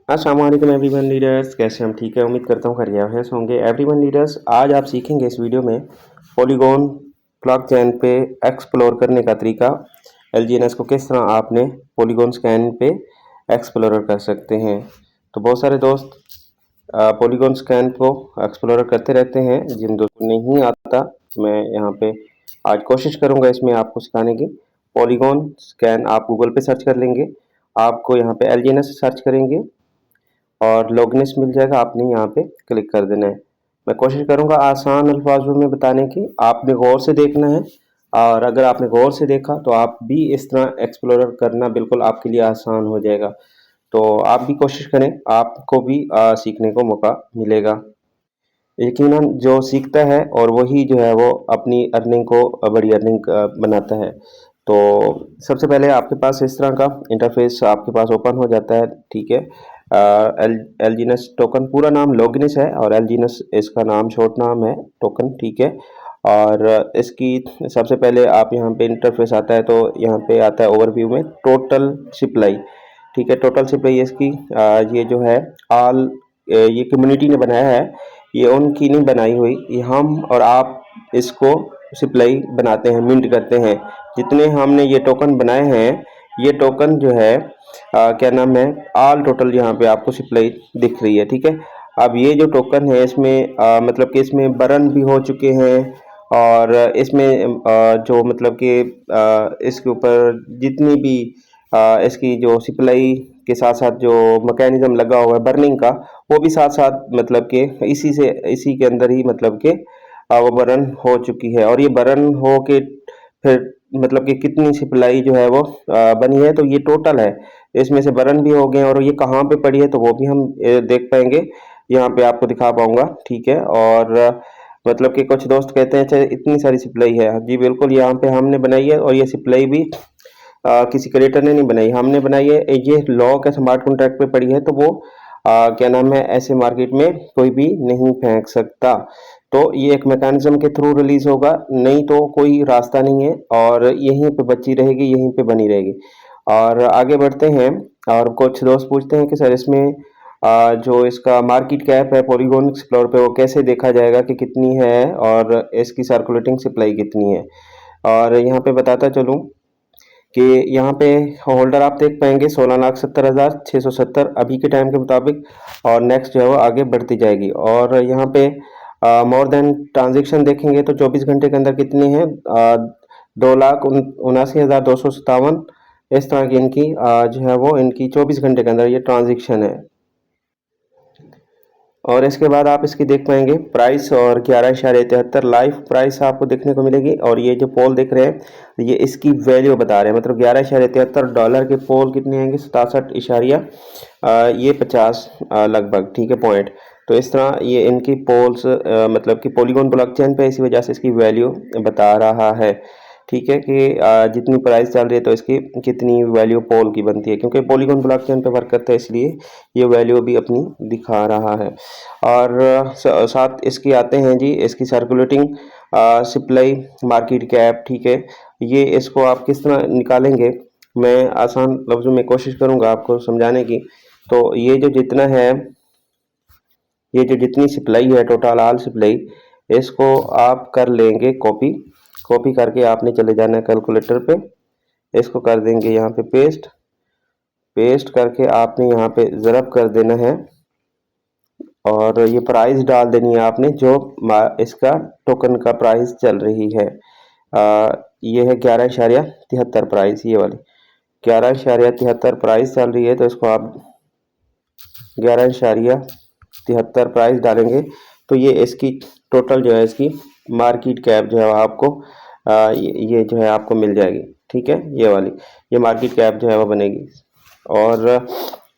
अस्सलाम वालेकुम everyone leaders, कैसे हम ठीक है। उम्मीद करता हूँ खैरियत से होंगे एवरीवन लीडर्स। आज आप सीखेंगे इस वीडियो में पॉलीगॉन ब्लॉकचेन पे एक्सप्लोर करने का तरीका। एलजीएनएस को किस तरह आपने पॉलीगॉन स्कैन पे एक्सप्लोर कर सकते हैं। तो बहुत सारे दोस्त पॉलीगॉन स्कैन को एक्सप्लोर करते रहते हैं। जिन दोस्तों को नहीं आता, मैं यहाँ पे आज कोशिश करूँगा इसमें आपको सिखाने की। पॉलीगॉन स्कैन आप गूगल पे सर्च कर लेंगे, आपको यहाँ पे एलजीएनएस सर्च करेंगे और लॉगिनिस मिल जाएगा। आपने यहाँ पे क्लिक कर देना है। मैं कोशिश करूँगा आसान अल्फाजों में बताने की, आपने गौर से देखना है। और अगर आपने गौर से देखा तो आप भी इस तरह एक्सप्लोरर करना बिल्कुल आपके लिए आसान हो जाएगा। तो आप भी कोशिश करें, आपको भी सीखने को मौका मिलेगा। यकीनन जो सीखता है और वही जो है वो अपनी अर्निंग को बड़ी अर्निंग बनाता है। तो सबसे पहले आपके पास इस तरह का इंटरफेस आपके पास ओपन हो जाता है, ठीक है। एलजीनस टोकन पूरा नाम लॉगिनिस है और एलजीनस इसका नाम शॉर्ट नाम है टोकन, ठीक है। और इसकी सबसे पहले आप यहाँ पे इंटरफेस आता है तो यहाँ पे आता है ओवरव्यू में टोटल सप्लाई, ठीक है। टोटल सप्लाई इसकी ये जो है ऑल ये कम्युनिटी ने बनाया है, ये उनकी नहीं बनाई हुई। ये हम और आप इसको सप्लाई बनाते हैं, मिंट करते हैं। जितने हमने ये टोकन बनाए हैं, ये टोकन जो है क्या नाम है, ऑल टोटल यहाँ पे आपको सप्लाई दिख रही है, ठीक है। अब ये जो टोकन है इसमें मतलब कि इसमें बर्न भी हो चुके हैं और इसमें जो मतलब कि इसके ऊपर जितनी भी इसकी जो सप्लाई के साथ साथ जो मैकेनिज्म लगा हुआ है बर्निंग का, वो भी साथ साथ मतलब कि इसी के अंदर ही मतलब कि वो बर्न हो चुकी है। और ये बर्न हो के फिर मतलब कि कितनी सप्लाई जो है वो बनी है, तो ये टोटल है। इसमें से बर्न भी हो गए और ये कहाँ पे पड़ी है तो वो भी हम देख पाएंगे, यहाँ पे आपको दिखा पाऊंगा, ठीक है। और मतलब कि कुछ दोस्त कहते हैं अच्छा इतनी सारी सप्लाई है, जी बिल्कुल यहाँ पे हमने बनाई है। और ये सप्लाई भी किसी क्रिएटर ने नहीं बनाई, हमने बनाई है। ये लॉक है, स्मार्ट कॉन्ट्रैक्ट पे पड़ी है, तो वो क्या नाम है, ऐसे मार्केट में कोई भी नहीं फेंक सकता। तो ये एक मैकेनिज्म के थ्रू रिलीज होगा, नहीं तो कोई रास्ता नहीं है और यहीं पे बची रहेगी, यहीं पे बनी रहेगी। और आगे बढ़ते हैं। और कुछ दोस्त पूछते हैं कि सर इसमें जो इसका मार्केट कैप है पॉलीगॉन एक्सप्लोर पे, वो कैसे देखा जाएगा कि कितनी है और इसकी सर्कुलेटिंग सप्लाई कितनी है। और यहाँ पे बताता चलूँ कि यहाँ पे होल्डर आप देख पाएंगे 16,70,670 अभी के टाइम के मुताबिक। और नेक्स्ट जो है वो आगे बढ़ती जाएगी। और यहाँ पे मोर देन ट्रांजेक्शन देखेंगे तो 24 घंटे के अंदर कितनी है, 2,79,257 इस तरह की इनकी जो है वो इनकी 24 घंटे के अंदर ये ट्रांजेक्शन है। और इसके बाद आप इसकी देख पाएंगे प्राइस और 11.73 लाइव प्राइस आपको देखने को मिलेगी। और ये जो पोल देख रहे हैं ये इसकी वैल्यू बता रहे हैं, मतलब $11.73 के पोल कितने आएंगे, 67 ये 50 लगभग, ठीक है, पॉइंट। तो इस तरह ये इनकी पोल्स मतलब कि पॉलीगॉन ब्लॉकचेन पे, इसी वजह से इसकी वैल्यू बता रहा है, ठीक है। कि जितनी प्राइस चल रही है तो इसकी कितनी वैल्यू पोल की बनती है, क्योंकि पॉलीगॉन ब्लॉकचेन पे वर्क करता है इसलिए ये वैल्यू भी अपनी दिखा रहा है। और साथ इसकी आते हैं जी इसकी सर्कुलेटिंग सप्लाई मार्केट कैप, ठीक है। ये इसको आप किस तरह निकालेंगे, मैं आसान लफ्ज़ों में कोशिश करूंगा आपको समझाने की। तो ये जो जितनी सप्लाई है टोटल ऑल सप्लाई, इसको आप कर लेंगे कॉपी। कॉपी करके आपने चले जाना है कैलकुलेटर पे, इसको कर देंगे यहाँ पे पेस्ट। पेस्ट करके आपने यहाँ पे ज़रब कर देना है और ये प्राइस डाल देनी है आपने जो इसका टोकन का प्राइस चल रही है। ये है 11.73 प्राइस, ये वाली 11.73 प्राइस चल रही है। तो इसको आप 11.73 प्राइस डालेंगे तो ये इसकी टोटल जो है इसकी मार्केट कैप जो है आपको ये जो है आपको मिल जाएगी, ठीक है। ये वाली ये मार्केट कैप जो है वो बनेगी। और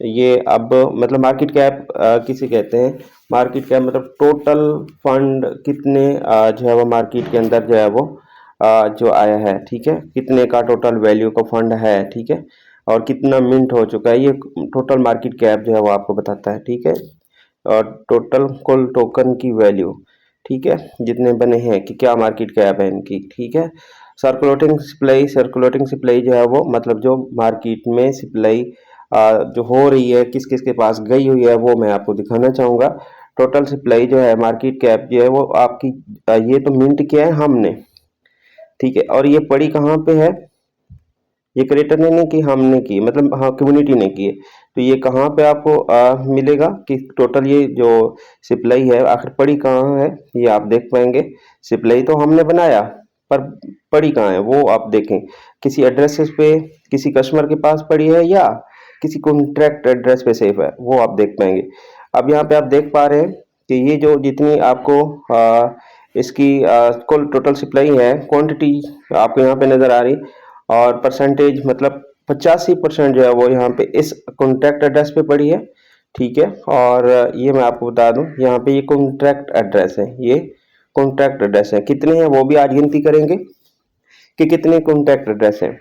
ये अब मतलब मार्केट कैप किसे कहते हैं, मार्केट कैप मतलब टोटल फंड कितने जो है वो मार्केट के अंदर जो है वो जो आया है, ठीक है, कितने का टोटल वैल्यू का फंड है, ठीक है। और कितना मिंट हो चुका है, ये टोटल मार्केट कैप जो है वो आपको बताता है, ठीक है। और टोटल कुल टोकन की वैल्यू, ठीक है, जितने बने हैं कि क्या मार्केट कैप है इनकी, ठीक है। सर्कुलेटिंग सप्लाई जो है वो मतलब जो मार्केट में सप्लाई जो हो रही है, किस किस के पास गई हुई है, वो मैं आपको दिखाना चाहूँगा। टोटल सप्लाई जो है, मार्केट कैप जो है वो आपकी ये तो मिंट किया है हमने, ठीक है। और ये पड़ी कहाँ पे है, ये क्रिएटर ने नहीं की, हमने की, मतलब हाँ कम्युनिटी ने की है। तो ये कहाँ पे आपको मिलेगा कि टोटल ये जो सप्लाई है आखिर पड़ी कहाँ है, ये आप देख पाएंगे। सप्लाई तो हमने बनाया, पर पड़ी कहाँ है वो आप देखें। किसी एड्रेसेस पे, किसी कस्टमर के पास पड़ी है या किसी कॉन्ट्रैक्ट एड्रेस पे सेफ है, वो आप देख पाएंगे। अब यहाँ पे आप देख पा रहे हैं कि ये जो जितनी आपको इसकी कुल टोटल सप्लाई है, क्वांटिटी आपको यहाँ पे नजर आ रही, और परसेंटेज मतलब 85% जो है वो यहाँ पे इस कॉन्टैक्ट एड्रेस पे पड़ी है, ठीक है। और ये मैं आपको बता दूं, यहाँ पे ये कॉन्ट्रैक्ट एड्रेस है, ये कॉन्ट्रैक्ट एड्रेस है। कितने हैं वो भी आज गिनती करेंगे कि कितने कॉन्टैक्ट एड्रेस हैं,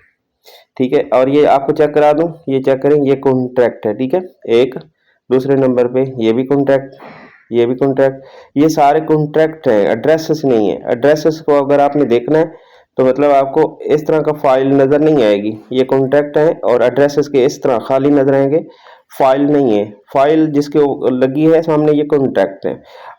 ठीक है। और ये आपको चेक करा दूं, ये चेक करें, ये कॉन्ट्रैक्ट है, ठीक है। एक दूसरे नंबर पे ये भी कॉन्ट्रैक्ट, ये भी कॉन्ट्रैक्ट, ये सारे कॉन्ट्रैक्ट हैं, एड्रेसेस नहीं है। एड्रेसेस को अगर आपने देखना है तो मतलब आपको इस तरह का फाइल नजर नहीं आएगी। ये कॉन्ट्रैक्ट है और एड्रेसेस के इस तरह खाली नजर आएंगे, फाइल नहीं है। फाइल जिसके लगी है सामने ये कॉन्ट्रैक्ट है।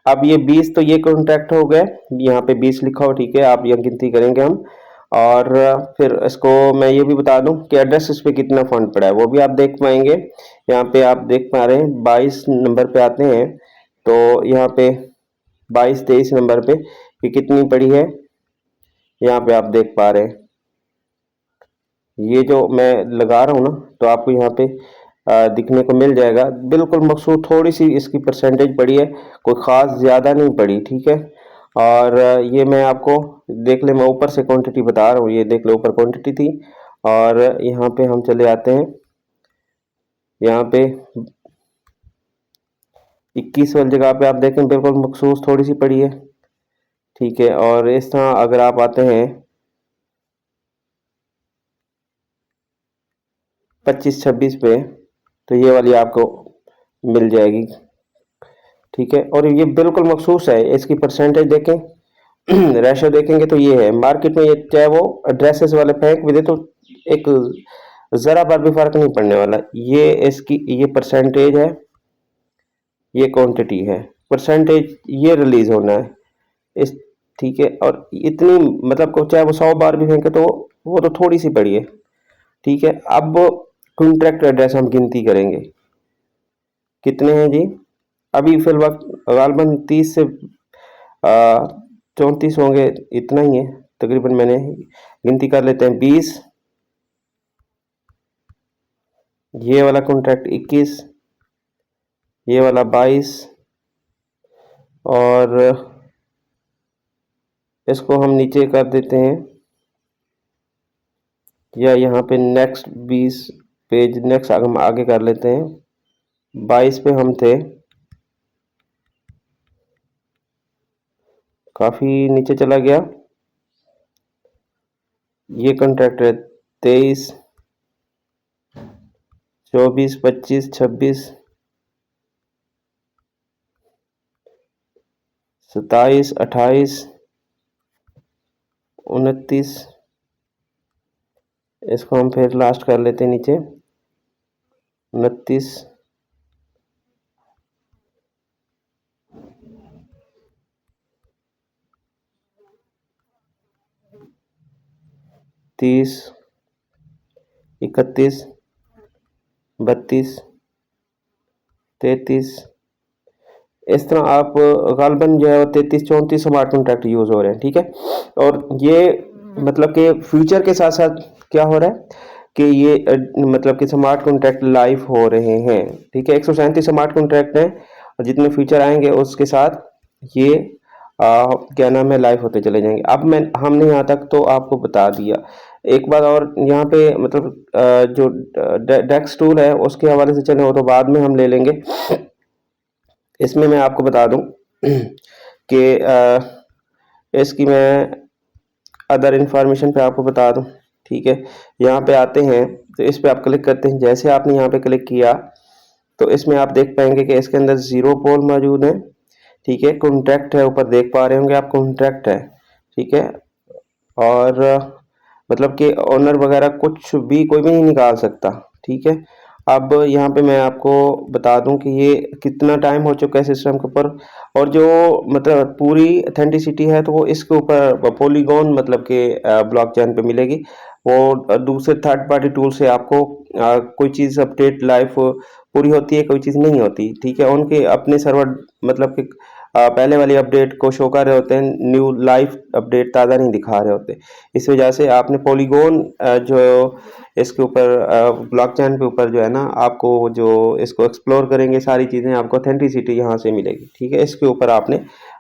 अब ये 20 तो ये कॉन्ट्रैक्ट हो गए, यहाँ पे 20 लिखा हो, ठीक है। आप ये गिनती करेंगे हम। और फिर इसको मैं ये भी बता दूं कि एड्रेस इस पे कितना फंड पड़ा है, वो भी आप देख पाएंगे। यहाँ पे आप देख पा रहे हैं 22 नंबर पे आते हैं, तो यहाँ पे 22-23 नंबर पे कि कितनी पड़ी है, यहाँ पे आप देख पा रहे हैं। ये जो मैं लगा रहा हूँ ना, तो आपको यहाँ पे दिखने को मिल जाएगा। बिल्कुल मकसूद थोड़ी सी इसकी परसेंटेज पड़ी है, कोई ख़ास ज़्यादा नहीं पड़ी, ठीक है। और ये मैं आपको देख ले, मैं ऊपर से क्वांटिटी बता रहा हूँ, ये देख ले ऊपर क्वांटिटी थी। और यहाँ पे हम चले आते हैं, यहाँ पे 21 वाली जगह पे आप देखें बिल्कुल मखसूस थोड़ी सी पड़ी है, ठीक है। और इस तरह अगर आप आते हैं 25-26 पे, तो ये वाली आपको मिल जाएगी, ठीक है। और ये बिल्कुल मखसूस है, इसकी परसेंटेज देखें रेशो देखेंगे तो ये है। मार्केट में ये चाहे वो ड्रेसेस वाले फेंक भी दे तो एक जरा बार भी फर्क नहीं पड़ने वाला। ये इसकी ये परसेंटेज है, ये क्वांटिटी है, परसेंटेज ये रिलीज होना है इस, ठीक है। और इतनी मतलब को चाहे वो 100 बार भी फेंके तो वो तो थोड़ी सी पड़ी है, ठीक है। अब कॉन्ट्रैक्ट एड्रेस हम गिनती करेंगे, कितने हैं जी। अभी फिल वक्त गालबन 30 से 34 होंगे, इतना ही है तकरीबन। मैंने गिनती कर लेते हैं 20, ये वाला कॉन्ट्रैक्ट 21, ये वाला 22, और इसको हम नीचे कर देते हैं, या यहाँ पे नेक्स्ट 20 पेज नेक्स्ट हम आगे कर लेते हैं। 22 पे हम थे, काफी नीचे चला गया। ये कॉन्ट्रैक्ट है 23, 24, 25, 26, 27, 28, 29, इसको हम फिर लास्ट कर लेते हैं नीचे 29, 30, 31, 32, 33, इस तरह आप गालबन जो है 33-34 स्मार्ट कॉन्ट्रैक्ट यूज हो रहे हैं, ठीक है। और ये मतलब कि फ्यूचर के साथ साथ क्या हो रहा है कि ये मतलब कि स्मार्ट कॉन्ट्रैक्ट लाइव हो रहे हैं, ठीक है। 137 स्मार्ट कॉन्ट्रैक्ट हैं, और जितने फ्यूचर आएंगे उसके साथ ये क्या नाम है लाइव होते चले जाएंगे। अब हमने यहाँ तक तो आपको बता दिया। एक बात और यहाँ पे मतलब जो डेक्स टूल है उसके हवाले से चले, वो तो बाद में हम ले लेंगे। इसमें मैं आपको बता दूं कि इसकी मैं अदर इंफॉर्मेशन पे आपको बता दूं, ठीक है। यहाँ पे आते हैं तो इस पे आप क्लिक करते हैं। जैसे आपने यहाँ पे क्लिक किया तो इसमें आप देख पाएंगे कि इसके अंदर 0 पोल मौजूद है, ठीक है। कॉन्ट्रैक्ट है, ऊपर देख पा रहे होंगे आप, कॉन्ट्रैक्ट है, ठीक है। और मतलब कि ओनर वगैरह कुछ भी कोई भी नहीं निकाल सकता, ठीक है। अब यहाँ पे मैं आपको बता दूं कि ये कितना टाइम हो चुका है सिस्टम के ऊपर, और जो मतलब पूरी अथेंटिसिटी है तो वो इसके ऊपर पॉलीगॉन मतलब के ब्लॉकचेन पे मिलेगी। वो दूसरे थर्ड पार्टी टूल से आपको कोई चीज़ अपडेट लाइफ पूरी होती है, कोई चीज़ नहीं होती, ठीक है। उनके अपने सर्वर मतलब कि पहले वाली अपडेट को शो कर रहे होते हैं, न्यू लाइव अपडेट ताज़ा नहीं दिखा रहे होते। इस वजह से आपने पॉलीगॉन जो इसके ऊपर ब्लॉकचेन के ऊपर जो है ना, आपको जो इसको एक्सप्लोर करेंगे सारी चीज़ें, आपको ऑथेंटिसिटी यहाँ से मिलेगी, ठीक है। इसके ऊपर आपने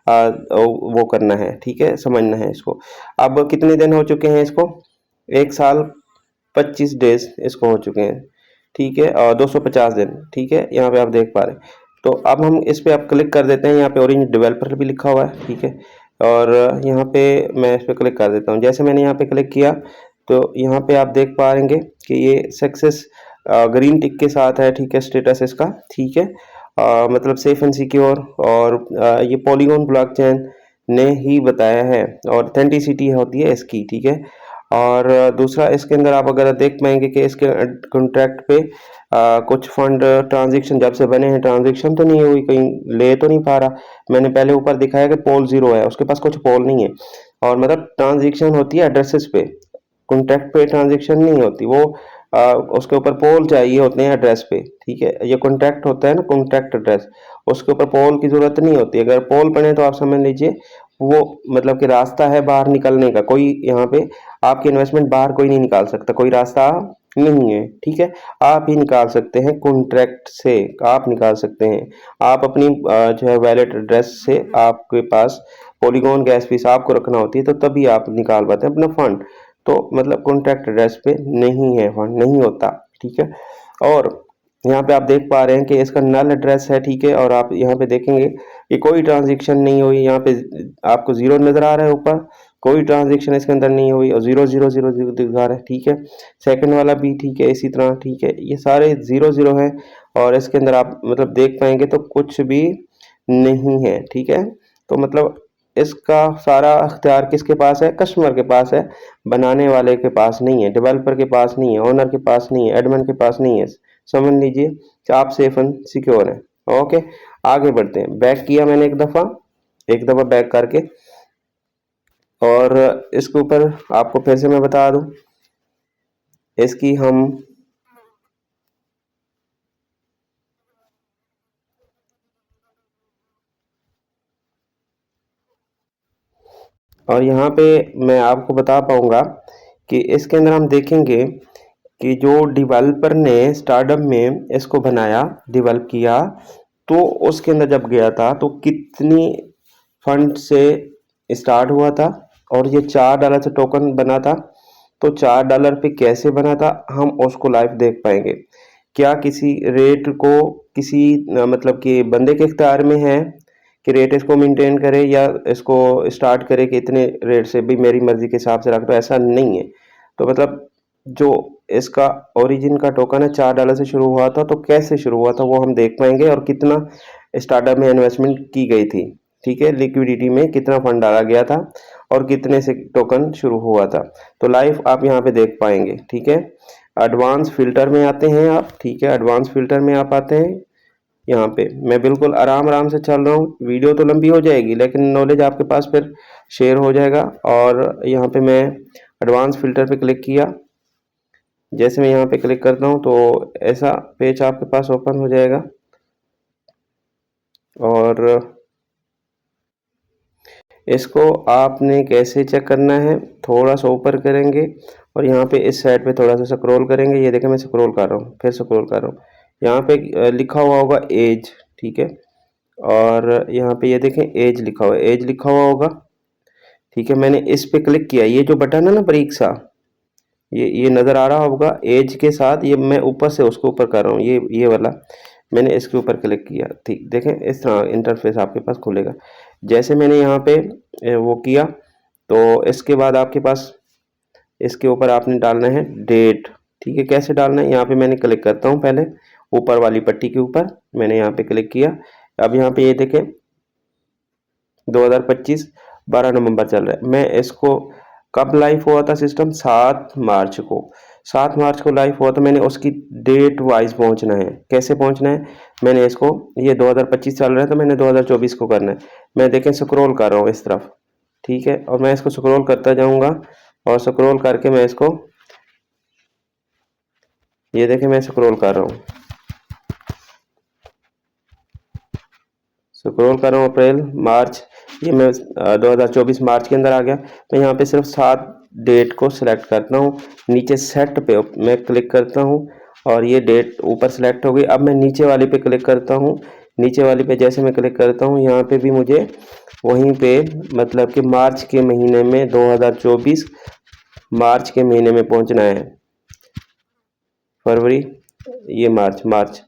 वो करना है, ठीक है, समझना है इसको। अब कितने दिन हो चुके हैं इसको? 1 साल 25 डेज इसको हो चुके हैं, ठीक है, और 250 दिन, ठीक है, यहाँ पे आप देख पा रहे हैं। तो अब हम इस पे आप क्लिक कर देते हैं, यहाँ पे ऑरेंज डेवलपर भी लिखा हुआ है, ठीक है। और यहाँ पे मैं इस पे क्लिक कर देता हूँ। जैसे मैंने यहाँ पे क्लिक किया तो यहाँ पे आप देख पाएंगे कि ये सक्सेस ग्रीन टिक के साथ है, ठीक है, स्टेटस इसका, ठीक है। मतलब सेफ एंड सिक्योर, और ये पॉलीगॉन ब्लॉकचेन ने ही बताया है, और ऑथेंटिसिटी होती है इसकी, ठीक है। और दूसरा इसके अंदर आप अगर देख पाएंगे कि इसके कॉन्ट्रैक्ट पे कुछ फंड ट्रांजैक्शन जब से बने हैं, ट्रांजैक्शन तो नहीं हुई, कहीं ले तो नहीं पा रहा। मैंने पहले ऊपर दिखाया कि पोल 0 है, उसके पास कुछ पोल नहीं है। और मतलब ट्रांजैक्शन होती है एड्रेसेस पे, कॉन्टैक्ट पे ट्रांजैक्शन नहीं होती, वो उसके ऊपर पोल चाहिए होते हैं एड्रेस पे, ठीक है। ये कॉन्टैक्ट होता है ना, कॉन्टैक्ट एड्रेस, उसके ऊपर पोल की जरूरत नहीं होती। अगर पोल बने तो आप समझ लीजिए वो मतलब कि रास्ता है बाहर निकलने का, कोई यहाँ पे आपकी इन्वेस्टमेंट बाहर कोई नहीं निकाल सकता, कोई रास्ता नहीं है, ठीक है। आप ही निकाल सकते हैं कॉन्ट्रैक्ट से, आप निकाल सकते हैं। आप अपनी जो है वैलेट एड्रेस से, आपके पास पॉलीगॉन गैस फीस आपको रखना होती है, तो तभी आप निकाल पाते हैं अपना फंड। तो मतलब कॉन्ट्रैक्ट एड्रेस पे नहीं है, फंड नहीं होता, ठीक है। और यहाँ पे आप देख पा रहे हैं कि इसका नल एड्रेस है, ठीक है। और आप यहाँ पे देखेंगे कि कोई ट्रांजैक्शन नहीं हुई, यहाँ पे आपको 0 नजर आ रहा है ऊपर, कोई ट्रांजैक्शन इसके अंदर नहीं हुई, और 0 0 0 0 दिखा रहा है, ठीक है। सेकंड वाला भी ठीक है, इसी तरह, ठीक है, ये सारे 0 0 है। और इसके अंदर आप मतलब देख पाएंगे तो कुछ भी नहीं है, ठीक है। तो मतलब इसका सारा अख्तियार किसके पास है? कस्टमर के पास है, बनाने वाले के पास नहीं है, डेवलपर के पास नहीं है, ओनर के पास नहीं है, एडमिन के पास नहीं है। समझ लीजिए कि आप सेफ एंड सिक्योर हैं। ओके, आगे बढ़ते हैं। बैक किया मैंने एक दफा बैक करके, और इसके ऊपर आपको फिर से मैं बता दूं, इसकी हम और यहाँ पे मैं आपको बता पाऊंगा कि इसके अंदर हम देखेंगे कि जो डेवलपर ने स्टार्टअप में इसको बनाया, डेवलप किया, तो उसके अंदर जब गया था तो कितनी फंड से स्टार्ट हुआ था, और ये $4 से टोकन बना था। तो $4 पे कैसे बना था हम उसको लाइव देख पाएंगे। क्या किसी रेट को किसी मतलब कि बंदे के इख्तियार में है कि रेट इसको मेंटेन करे या इसको स्टार्ट करे कि इतने रेट से भी मेरी मर्जी के हिसाब से रख दो, ऐसा नहीं है। तो मतलब जो इसका ओरिजिन का टोकन है $4 से शुरू हुआ था, तो कैसे शुरू हुआ था वो हम देख पाएंगे, और कितना स्टार्टअप में इन्वेस्टमेंट की गई थी, ठीक है, लिक्विडिटी में कितना फंड डाला गया था, और कितने से टोकन शुरू हुआ था। तो लाइव आप यहाँ पे देख पाएंगे, ठीक है। एडवांस फिल्टर में आते हैं आप, ठीक है, एडवांस फिल्टर में आप आते हैं। यहाँ पे मैं बिल्कुल आराम आराम से चल रहा हूँ, वीडियो तो लंबी हो जाएगी लेकिन नॉलेज आपके पास फिर शेयर हो जाएगा। और यहाँ पे मैं एडवांस फिल्टर पे क्लिक किया। जैसे मैं यहाँ पे क्लिक करता हूँ तो ऐसा पेज आपके पास ओपन हो जाएगा, और इसको आपने कैसे चेक करना है, थोड़ा सा ऊपर करेंगे और यहाँ पे इस साइड पे थोड़ा सा स्क्रॉल करेंगे। ये देखें मैं स्क्रॉल कर रहा हूँ, फिर स्क्रॉल कर रहा हूँ। यहाँ पे लिखा हुआ होगा एज, ठीक है, और यहाँ पे ये देखें एज लिखा हुआ है, एज लिखा हुआ होगा, ठीक है। मैंने इस पे क्लिक किया, ये जो बटन है ना परीक्षा, ये नज़र आ रहा होगा एज के साथ, ये मैं ऊपर से उसको ऊपर कर रहा हूँ, ये वाला मैंने इसके ऊपर क्लिक किया, ठीक, देखें इस तरह इंटरफेस आपके पास खुलेगा। जैसे मैंने यहाँ पे वो किया, तो इसके बाद आपके पास इसके ऊपर आपने डालना है डेट, ठीक है। कैसे डालना है, यहाँ पे मैंने क्लिक करता हूँ, पहले ऊपर वाली पट्टी के ऊपर मैंने यहाँ पे क्लिक किया। अब यहाँ पे ये देखें 2025 12 नवंबर चल रहा है। मैं इसको कब लाइव हुआ था सिस्टम? 7 मार्च को। 7 मार्च को लाइव हुआ तो मैंने उसकी डेट वाइज पहुंचना है। कैसे पहुंचना है, मैंने इसको, ये 2025 चल रहा है तो मैंने 2024 को करना है। मैं देखें स्क्रॉल कर रहा हूँ इस तरफ, ठीक है, और मैं इसको स्क्रॉल करता जाऊंगा और स्क्रॉल करके मैं इसको, ये देखें मैं स्क्रॉल कर रहा हूँ, स्क्रॉल कर रहा हूँ, अप्रैल मार्च, ये मैं 2024 मार्च के अंदर आ गया। मैं यहाँ पे सिर्फ 7 डेट को सिलेक्ट करता हूँ, नीचे सेट पे मैं क्लिक करता हूँ और ये डेट ऊपर सेलेक्ट हो गई। अब मैं नीचे वाली पे क्लिक करता हूँ, नीचे वाली पे जैसे मैं क्लिक करता हूँ यहाँ पे भी मुझे वहीं पे, मतलब कि मार्च के महीने में 2024 मार्च के महीने में पहुँचना है। फरवरी, ये मार्च,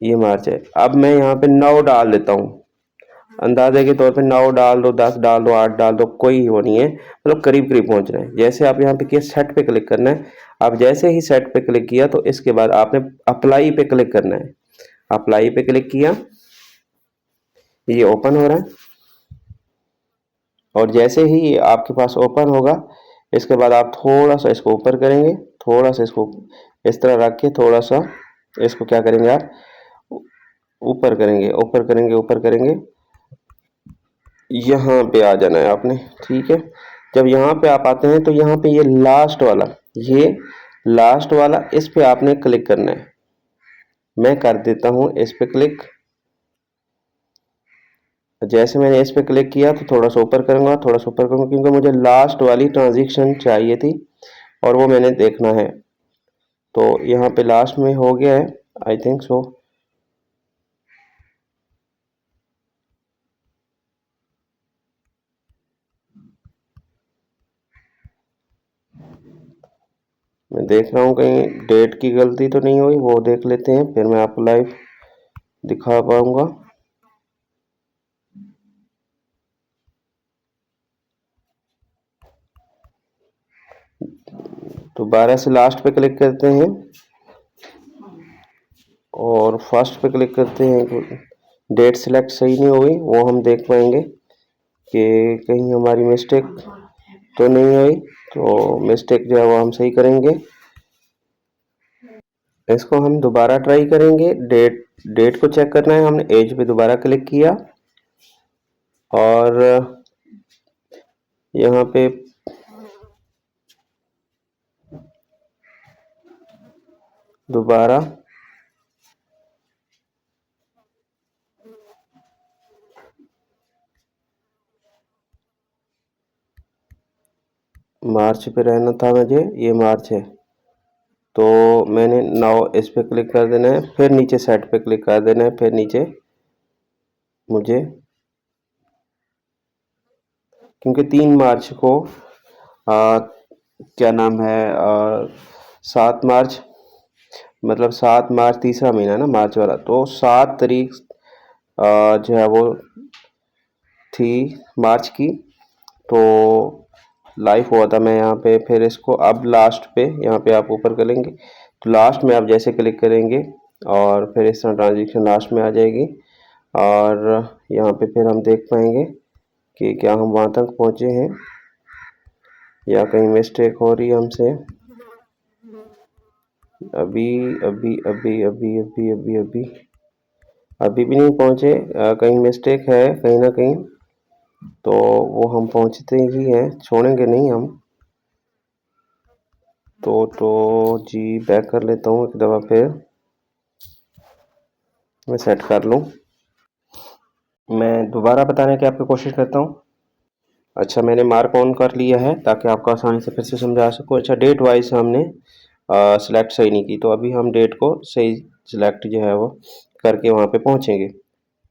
ये मार्च है। अब मैं यहाँ पे 9 डाल देता हूँ, अंदाजे के तौर पे 9 डाल दो, 10 डाल दो, 8 डाल दो, कोई वो नहीं है, मतलब करीब करीब पहुंच रहे हैं। जैसे आप यहाँ पे किया सेट पे क्लिक करना है। आप जैसे ही सेट पे क्लिक किया तो इसके बाद आपने अप्लाई पे क्लिक करना है। अप्लाई पे क्लिक किया, ये ओपन हो रहा है और जैसे ही आपके पास ओपन होगा इसके बाद आप थोड़ा सा इसको ऊपर करेंगे, थोड़ा सा इसको इस तरह रख के थोड़ा सा इसको क्या करेंगे आप ऊपर करेंगे, ऊपर करेंगे, ऊपर करेंगे, यहाँ पे आ जाना है आपने, ठीक है। जब यहाँ पे आप आते हैं तो यहाँ पे ये लास्ट वाला इस पे आपने क्लिक करना है। मैं कर देता हूँ इस पे क्लिक। जैसे मैंने इस पे क्लिक किया तो थोड़ा सा ऊपर करूंगा, थोड़ा सा ऊपर करूंगा, क्योंकि मुझे लास्ट वाली ट्रांजैक्शन चाहिए थी और वो मैंने देखना है। तो यहाँ पे लास्ट में हो गया है, आई थिंक सो। मैं देख रहा हूँ कहीं डेट की गलती तो नहीं हुई, वो देख लेते हैं, फिर मैं आपको लाइव दिखा पाऊंगा। तो 12 से लास्ट पे क्लिक करते हैं और फर्स्ट पे क्लिक करते हैं। डेट सिलेक्ट सही नहीं हुई, वो हम देख पाएंगे कि कहीं हमारी मिस्टेक तो नहीं हुई। तो मिस्टेक जो है वो हम सही करेंगे। इसको हम दोबारा ट्राई करेंगे। डेट को चेक करना है, हमने एज पे दोबारा क्लिक किया और यहाँ पे दोबारा मार्च पे रहना था मुझे, ये मार्च है तो मैंने 9 इस पे क्लिक कर देना है, फिर नीचे सेट पे क्लिक कर देना है, फिर नीचे मुझे, क्योंकि 3 मार्च को क्या नाम है 7 मार्च, मतलब 7 मार्च तीसरा महीना है ना मार्च वाला, तो 7 तारीख जो है वो थी मार्च की, तो लाइव हुआ था मैं यहाँ पे। फिर इसको अब लास्ट पे यहाँ पे आप ऊपर करेंगे तो लास्ट में आप जैसे क्लिक करेंगे और फिर इस तरह ट्रांजेक्शन लास्ट में आ जाएगी और यहाँ पे फिर हम देख पाएंगे कि क्या हम वहाँ तक पहुँचे हैं या कहीं मिस्टेक हो रही है हमसे। अभी अभी अभी अभी अभी अभी अभी अभी भी नहीं पहुँचे, कहीं मिस्टेक है कहीं ना कहीं, तो वो हम पहुँचते ही हैं, छोड़ेंगे नहीं हम। तो जी बैक कर लेता हूँ एक दफ़ा, फिर मैं सेट कर लूँ। मैं दोबारा बताने की आपको कोशिश करता हूँ। अच्छा, मैंने मार्क ऑन कर लिया है ताकि आपको आसानी से फिर से समझा सकूँ। अच्छा, डेट वाइज हमने सिलेक्ट सही नहीं की, तो अभी हम डेट को सही सिलेक्ट जो है वो करके वहाँ पे पहुँचेंगे।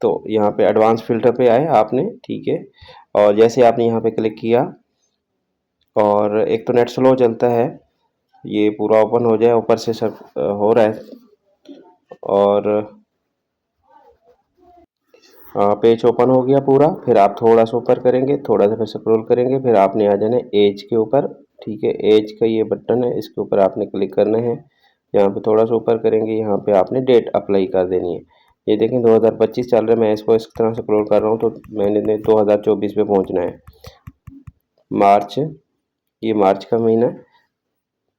तो यहाँ पे एडवांस फ़िल्टर पे आए आपने, ठीक है, और जैसे आपने यहाँ पे क्लिक किया और एक तो नेट स्लो चलता है, ये पूरा ओपन हो जाए, ऊपर से सब हो रहा है और पेज ओपन हो गया पूरा। फिर आप थोड़ा सा ऊपर करेंगे, थोड़ा सा फिर स्क्रॉल करेंगे, फिर आपने आ जाना है एज के ऊपर, ठीक है। एज का ये बटन है, इसके ऊपर आपने क्लिक करना है। यहाँ पे थोड़ा सा ऊपर करेंगे, यहाँ पे आपने डेट अप्लाई कर देनी है। ये देखें 2025 चल रहा है, मैं इसको इस तरह से स्क्रॉल कर रहा हूँ तो मैंने 2024 पे पहुँचना है। मार्च, ये मार्च का महीना है,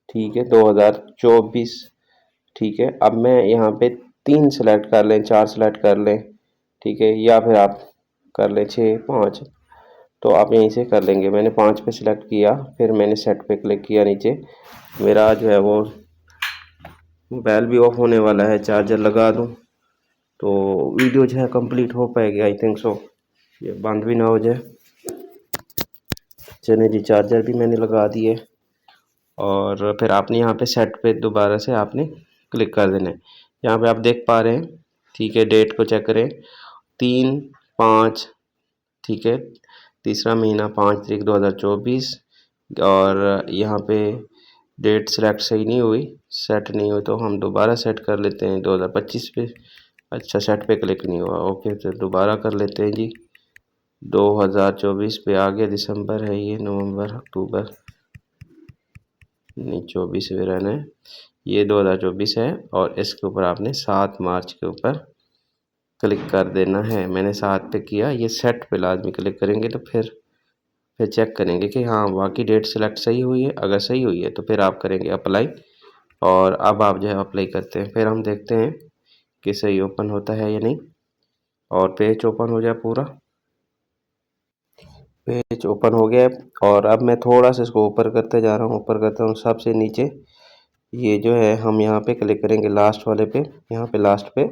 ठीक है, 2024। ठीक है, अब मैं यहाँ पे 3 सेलेक्ट कर लें, 4 सेलेक्ट कर लें, ठीक है, या फिर आप कर लें 6, 5, तो आप यहीं से कर लेंगे। मैंने 5 पे सिलेक्ट किया, फिर मैंने सेट पे क्लिक किया। नीचे मेरा जो है वो मोबाइल भी ऑफ होने वाला है, चार्जर लगा दूं तो वीडियो जो है कंप्लीट हो पाएगी, आई थिंक सो, ये बंद भी ना हो जाए। चलिए जी, चार्जर भी मैंने लगा दिए और फिर आपने यहाँ पे सेट पे दोबारा से आपने क्लिक कर देना है। यहाँ पे आप देख पा रहे हैं, ठीक है, डेट को चेक करें, 3/5, ठीक है, तीसरा महीना 5 तारीख 2024। और यहाँ पे डेट सेलेक्ट सही नहीं हुई, सेट नहीं हुई, तो हम दोबारा सेट कर लेते हैं 2025 पे। अच्छा, सेट पे क्लिक नहीं हुआ, ओके, तो दोबारा कर लेते हैं जी। 2024 पे आ गया, दिसंबर है ये, नवंबर, अक्टूबर, नहीं 24 में रहना है, ये 2024 है। और इसके ऊपर आपने 7 मार्च के ऊपर क्लिक कर देना है। मैंने 7 पे किया, ये सेट पे लाजमी क्लिक करेंगे तो फिर चेक करेंगे कि हाँ वाकई डेट सेलेक्ट सही हुई है। अगर सही हुई है तो फिर आप करेंगे अप्लाई, और अब आप जो है अप्लाई करते हैं, फिर हम देखते हैं कि सही ओपन होता है या नहीं। और पेज ओपन हो जाए पूरा, पेज ओपन हो गया है। और अब मैं थोड़ा सा इसको ऊपर करते जा रहा हूँ, ऊपर करता हूँ सबसे नीचे। ये जो है हम यहाँ पे क्लिक करेंगे लास्ट वाले पे, यहाँ पे लास्ट पे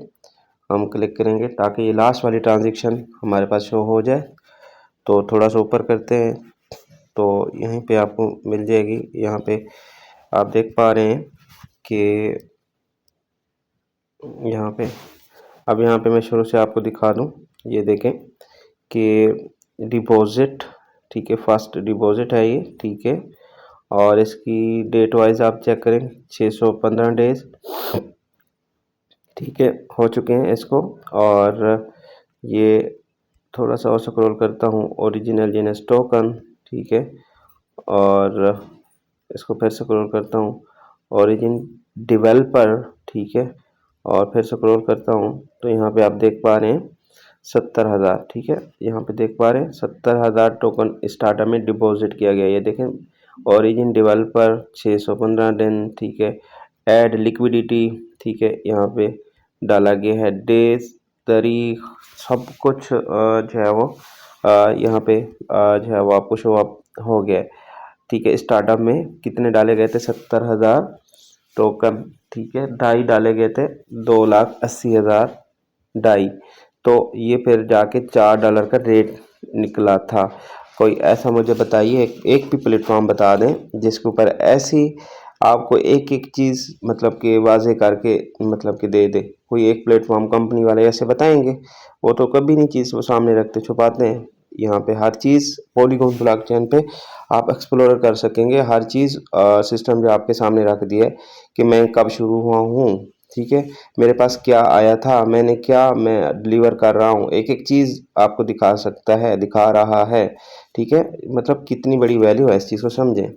हम क्लिक करेंगे ताकि ये लास्ट वाली ट्रांजेक्शन हमारे पास शो हो जाए। तो थोड़ा सा ऊपर करते हैं तो यहीं पे आपको मिल जाएगी। यहाँ पे आप देख पा रहे हैं कि यहाँ पे, अब यहाँ पे मैं शुरू से आपको दिखा दूँ, ये देखें कि डिपॉजिट, ठीक है, फर्स्ट डिपॉजिट है ये, ठीक है। और इसकी डेट वाइज आप चेक करें, 615 डेज, ठीक है, हो चुके हैं इसको। और ये थोड़ा सा और स्क्रॉल करता हूँ, ओरिजिनल जीएनएस टोकन, ठीक है, और इसको फिर स्क्रॉल करता हूँ, ओरिजिन डेवलपर, ठीक है, और फिर स्क्रॉल करता हूँ तो यहाँ पे आप देख पा रहे हैं 70,000, ठीक है, यहाँ पे देख पा रहे हैं 70,000 टोकन स्टार्टअप में डिपॉजिट किया गया। ये देखें, ओरिजिन डेवलपर 615 दिन, ठीक है, ऐड लिक्विडिटी, ठीक है, यहाँ पे डाला गया है, डेज, तारीख, सब कुछ जो है वो यहाँ पे जो है वो आपको शो अप हो गया है, ठीक है। स्टार्टअप में कितने डाले गए थे, 70,000 टोकन, ठीक है, डाई डाले गए थे, 2,80,000 डाई। तो ये फिर जाके $4 का रेट निकला था। कोई ऐसा मुझे बताइए, एक भी प्लेटफॉर्म बता दें जिसके ऊपर ऐसी आपको एक एक चीज़ मतलब कि वाजे करके मतलब कि दे दे। कोई एक प्लेटफॉर्म कंपनी वाले ऐसे बताएंगे? वो तो कभी नहीं चीज़ वो सामने रखते, छुपाते हैं। यहाँ पे हर चीज़ पॉलीगॉन ब्लॉकचेन पे आप एक्सप्लोर कर सकेंगे, हर चीज़ सिस्टम जो आपके सामने रख दिया है कि मैं कब शुरू हुआ हूँ, ठीक है, मेरे पास क्या आया था, मैंने क्या मैं डिलीवर कर रहा हूँ, एक एक चीज़ आपको दिखा सकता है, दिखा रहा है, ठीक है। मतलब कितनी बड़ी वैल्यू है इस चीज़ को, समझें।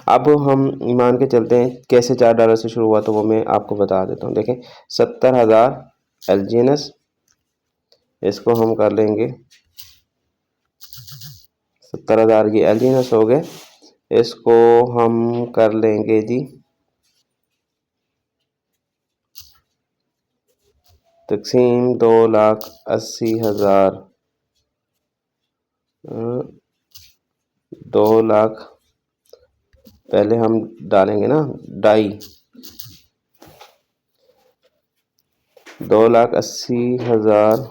अब हम मान के चलते हैं कैसे $4 से शुरू हुआ, तो वो मैं आपको बता देता हूँ। देखें, 70,000 एलजीएनएस, इसको हम कर लेंगे 70,000, ये एलजीएनएस हो गए। इसको हम कर लेंगे जी तकसीम 2,80,000, 2 लाख पहले हम डालेंगे ना डाई, 2,80,000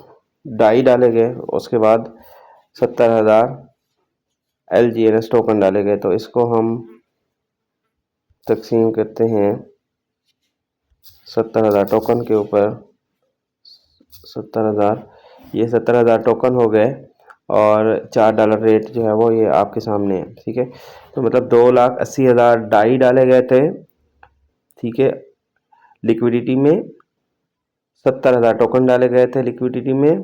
डाई डाले गए, उसके बाद 70,000 एलजीएनएस टोकन डाले गए। तो इसको हम तकसीम करते हैं 70,000 टोकन के ऊपर, 70,000, ये 70,000 टोकन हो गए और $4 रेट जो है वो ये आपके सामने है, ठीक है। तो मतलब 2,80,000 डाई डाले गए थे, ठीक है, लिक्विडिटी में 70,000 टोकन डाले गए थे लिक्विडिटी में,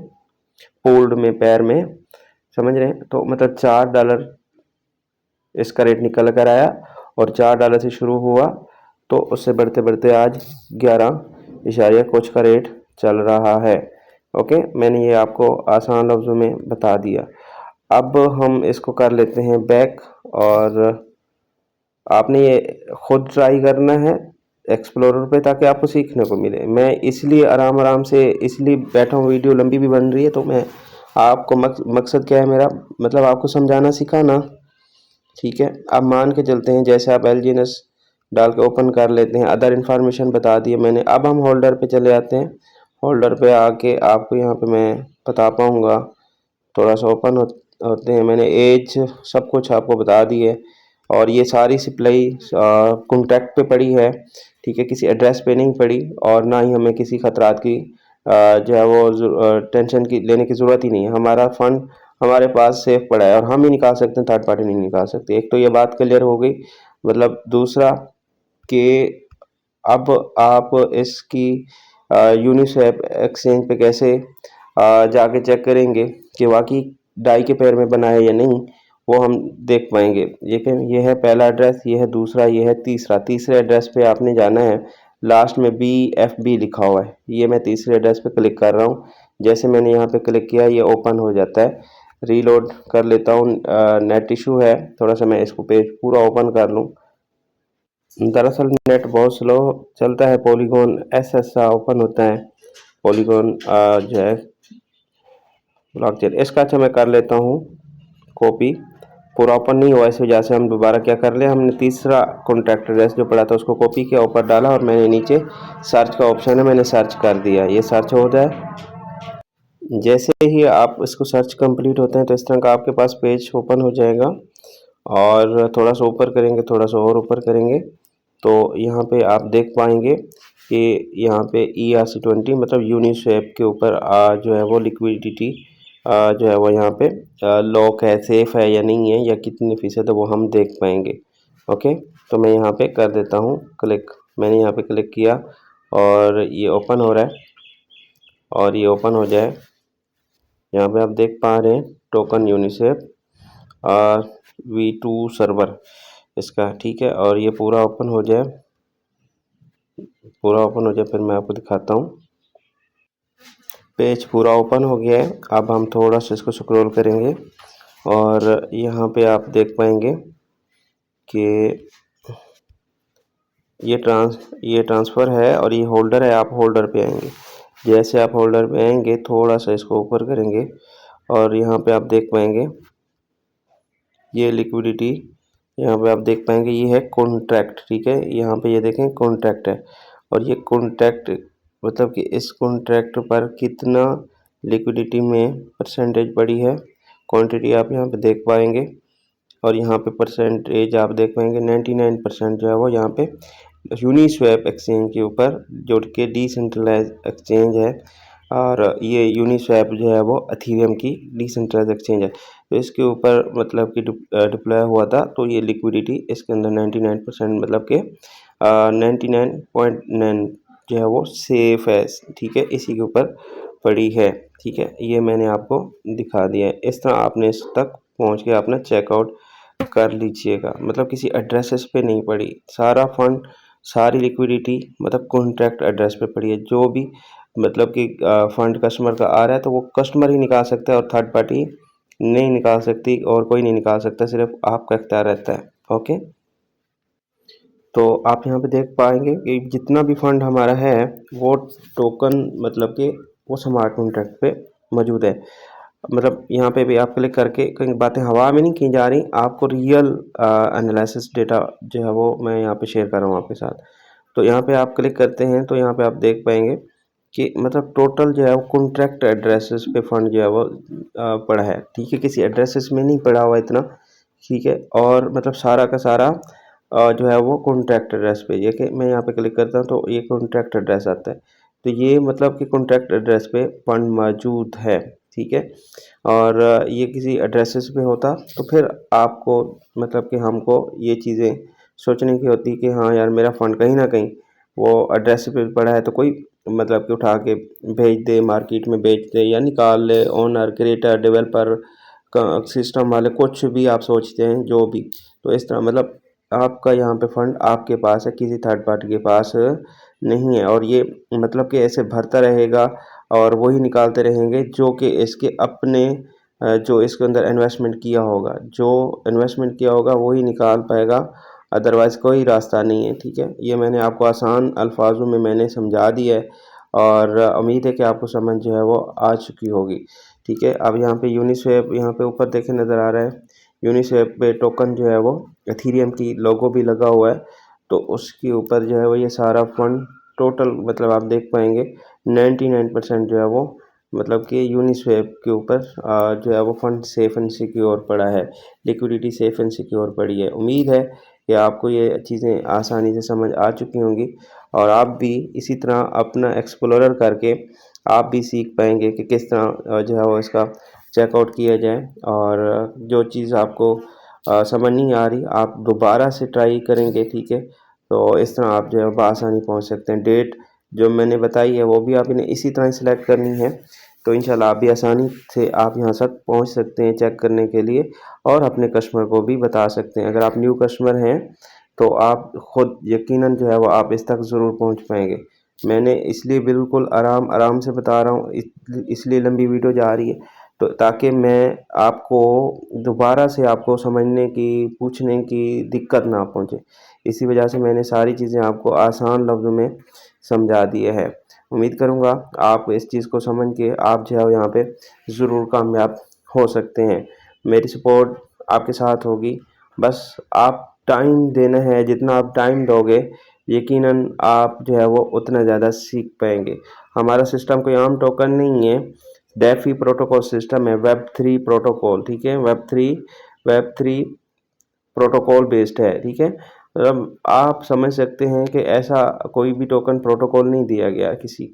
पूल्ड में, पैर में, समझ रहे हैं। तो मतलब $4 इसका रेट निकल कर आया और $4 से शुरू हुआ, तो उससे बढ़ते बढ़ते आज 11 कुछ का रेट चल रहा है। ओके, मैंने ये आपको आसान लफ्ज़ों में बता दिया। अब हम इसको कर लेते हैं बैक, और आपने ये खुद ट्राई करना है एक्सप्लोरर पे, ताकि आपको सीखने को मिले। मैं इसलिए आराम आराम से इसलिए बैठा हूँ, वीडियो लंबी भी बन रही है तो मैं आपको मकसद क्या है मेरा, मतलब आपको समझाना सिखाना। ठीक है, अब मान के चलते हैं जैसे आप एलजीएनएस डाल के ओपन कर लेते हैं, अदर इन्फॉर्मेशन बता दिए मैंने। अब हम होल्डर पे चले आते हैं। होल्डर पे आके आपको यहाँ पे मैं बता पाऊँगा, थोड़ा सा ओपन होते हैं। मैंने एज सब कुछ आपको बता दी है, और ये सारी सप्लाई कॉन्टैक्ट पे पड़ी है। ठीक है, किसी एड्रेस पे नहीं पड़ी, और ना ही हमें किसी खतरात की जो है वो टेंशन की लेने की ज़रूरत ही नहीं है। हमारा फंड हमारे पास सेफ पड़ा है और हम ही निकाल सकते हैं, थर्ड पार्टी नहीं निकाल सकती। एक तो ये बात क्लियर हो गई। मतलब दूसरा कि अब आप इसकी यूनिस्वैप एक्सचेंज पे कैसे जाके चेक करेंगे कि वाकई डाई के पैर में बना है या नहीं, वो हम देख पाएंगे। ये है पहला एड्रेस, ये है दूसरा, ये है तीसरा। तीसरे एड्रेस पे आपने जाना है, लास्ट में BFB लिखा हुआ है। ये मैं तीसरे एड्रेस पे क्लिक कर रहा हूँ। जैसे मैंने यहाँ पे क्लिक किया ये ओपन हो जाता है। रीलोड कर लेता हूँ, नेट इशू है थोड़ा सा, मैं इसको पेज पूरा ओपन कर लूँ। दरअसल नेट बहुत स्लो चलता है। पॉलीगॉन ऐसा ओपन होता है, पॉलीगॉन जो है ब्लॉकचेन। इसका अच्छा मैं कर लेता हूँ कॉपी। पूरा ओपन नहीं हुआ, इस वजह से हम दोबारा क्या कर ले, हमने तीसरा कॉन्टैक्ट एड्रेस जो पड़ा था उसको कॉपी किया, ऊपर डाला, और मैंने नीचे सर्च का ऑप्शन है, मैंने सर्च कर दिया। ये सर्च हो जाए, जैसे ही आप इसको सर्च कंप्लीट होते हैं तो इस तरह का आपके पास पेज ओपन हो जाएगा। और थोड़ा सा ऊपर करेंगे, थोड़ा सा और ऊपर करेंगे तो यहाँ पे आप देख पाएंगे कि यहाँ पे ERC20 मतलब यूनिस्वैप के ऊपर जो है वो लिक्विडिटी जो है वो यहाँ पे लॉक है, सेफ है या नहीं है, या कितनी फीसद है, वो हम देख पाएंगे। ओके, तो मैं यहाँ पे कर देता हूँ क्लिक। मैंने यहाँ पे क्लिक किया और ये ओपन हो रहा है, और ये ओपन हो जाए। यहाँ पे आप देख पा रहे हैं टोकन यूनिस्वैप V2 सर्वर इसका। ठीक है, और ये पूरा ओपन हो जाए, पूरा ओपन हो जाए फिर मैं आपको दिखाता हूँ। पेज पूरा ओपन हो गया है। अब हम थोड़ा सा इसको स्क्रॉल करेंगे और यहाँ पे आप देख पाएंगे कि ये ट्रांसफ़र है और ये होल्डर है। आप होल्डर पे आएंगे, जैसे आप होल्डर पे आएंगे थोड़ा सा इसको ऊपर करेंगे और यहाँ पे आप देख पाएंगे ये लिक्विडिटी। यहाँ पे आप देख पाएंगे ये है कॉन्ट्रैक्ट। ठीक है, यहाँ पे ये देखें कॉन्ट्रैक्ट है, और ये कॉन्ट्रैक्ट मतलब कि इस कॉन्ट्रैक्ट पर कितना लिक्विडिटी में परसेंटेज पड़ी है, क्वांटिटी आप यहाँ पे देख पाएंगे। और यहाँ पे परसेंटेज आप देख पाएंगे 99% जो है वो यहाँ पे यूनिस्वैप एक्सचेंज के ऊपर, जो कि डिसेंट्रलाइज एक्सचेंज है। और ये यूनिस्वैप जो है वो एथेरियम की डिसेंट्रलाइज एक्सचेंज है, तो इसके ऊपर मतलब कि डिप्लॉय हुआ था। तो ये लिक्विडिटी इसके अंदर 99% मतलब कि 99.9 जो है वो सेफ है। ठीक है, इसी के ऊपर पड़ी है। ठीक है, ये मैंने आपको दिखा दिया है। इस तरह आपने इस तक पहुंच के अपना चेकआउट कर लीजिएगा। मतलब किसी एड्रेसेस पे नहीं पड़ी, सारा फंड सारी लिक्विडिटी मतलब कॉन्ट्रैक्ट एड्रेस पे पड़ी है। जो भी मतलब कि फंड कस्टमर का आ रहा है तो वो कस्टमर ही निकाल सकता है, और थर्ड पार्टी नहीं निकाल सकती, और कोई नहीं निकाल सकता, सिर्फ आपका इख्तियार रहता है। ओके, तो आप यहाँ पे देख पाएंगे कि जितना भी फंड हमारा है वो टोकन मतलब कि वो स्मार्ट कॉन्ट्रैक्ट पे मौजूद है। मतलब यहाँ पे भी आप क्लिक करके कई बातें हवा में नहीं की जा रही, आपको रियल एनालिसिस डेटा जो है वो मैं यहाँ पे शेयर कर रहा हूँ आपके साथ। तो यहाँ पे आप क्लिक करते हैं तो यहाँ पे आप देख पाएंगे कि मतलब टोटल जो है वो कॉन्ट्रैक्ट एड्रेसेस पे फंड जो है वो पड़ा है। ठीक है, किसी एड्रेसेस में नहीं पड़ा हुआ इतना। ठीक है, और मतलब सारा का सारा जो है वो कॉन्ट्रैक्ट एड्रेस पे, ये कि मैं यहाँ पे क्लिक करता हूँ तो ये कॉन्ट्रैक्ट एड्रेस आता है। तो ये मतलब कि कॉन्ट्रैक्ट एड्रेस पे फंड मौजूद है। ठीक है, और ये किसी एड्रेसेस पे होता तो फिर आपको मतलब कि हमको ये चीज़ें सोचने की होती कि हाँ यार मेरा फ़ंड कहीं ना कहीं वो एड्रेस पे पड़ा है, तो कोई मतलब कि उठा के भेज दे, मार्केट में बेच दे या निकाल ले, ओनर क्रिएटर डेवलपर सिस्टम वाले कुछ भी आप सोचते हैं जो भी। तो इस तरह मतलब आपका यहाँ पे फंड आपके पास है, किसी थर्ड पार्टी के पास नहीं है। और ये मतलब कि ऐसे भरता रहेगा और वही निकालते रहेंगे जो कि इसके अपने जो इसके अंदर इन्वेस्टमेंट किया होगा, जो इन्वेस्टमेंट किया होगा वही निकाल पाएगा। अदरवाइज़ कोई रास्ता नहीं है। ठीक है, ये मैंने आपको आसान अल्फाजों में मैंने समझा दिया है और उम्मीद है कि आपको समझ जो है वो आ चुकी होगी। ठीक है, अब यहाँ पे यूनिस्वैप यहाँ पे ऊपर देखें नज़र आ रहा है, यूनिस्वैप पे टोकन जो है वो एथीरियम की लोगो भी लगा हुआ है, तो उसके ऊपर जो है वो ये सारा फंड टोटल मतलब आप देख पाएंगे 99% जो है वो मतलब कि यूनिस्वैप के ऊपर जो है वो फंड सेफ एंड सिक्योर पड़ा है, लिक्विडिटी सेफ एंड सिक्योर पड़ी है। उम्मीद है कि आपको ये चीज़ें आसानी से समझ आ चुकी होंगी और आप भी इसी तरह अपना एक्सप्लोरर करके आप भी सीख पाएंगे कि किस तरह जो है वो इसका चेकआउट किया जाए और जो चीज़ आपको समझ नहीं आ रही आप दोबारा से ट्राई करेंगे। ठीक है, तो इस तरह आप जो है बआसानी पहुंच सकते हैं। डेट जो मैंने बताई है वो भी आपने इसी तरह सिलेक्ट करनी है, तो इंशाल्लाह आप भी आसानी से आप यहाँ तक पहुँच सकते हैं चेक करने के लिए और अपने कस्टमर को भी बता सकते हैं। अगर आप न्यू कस्टमर हैं तो आप ख़ुद यकीनन जो है वो आप इस तक ज़रूर पहुँच पाएंगे। मैंने इसलिए बिल्कुल आराम आराम से बता रहा हूँ, इसलिए लंबी वीडियो जा रही है तो ताकि मैं आपको दोबारा से आपको समझने की पूछने की दिक्कत ना पहुँचे। इसी वजह से मैंने सारी चीज़ें आपको आसान लफ्ज़ों में समझा दिए है। उम्मीद करूँगा आप इस चीज़ को समझ के आप जो है यहाँ पे ज़रूर कामयाब हो सकते हैं। मेरी सपोर्ट आपके साथ होगी, बस आप टाइम देना है, जितना आप टाइम दोगे यकीनन आप जो है वो उतना ज़्यादा सीख पाएंगे। हमारा सिस्टम कोई आम टोकन नहीं है, डेफी प्रोटोकॉल सिस्टम है, वेब3 प्रोटोकॉल। ठीक है, वेब3 प्रोटोकॉल बेस्ड है। ठीक है, मतलब आप समझ सकते हैं कि ऐसा कोई भी टोकन प्रोटोकॉल नहीं दिया गया किसी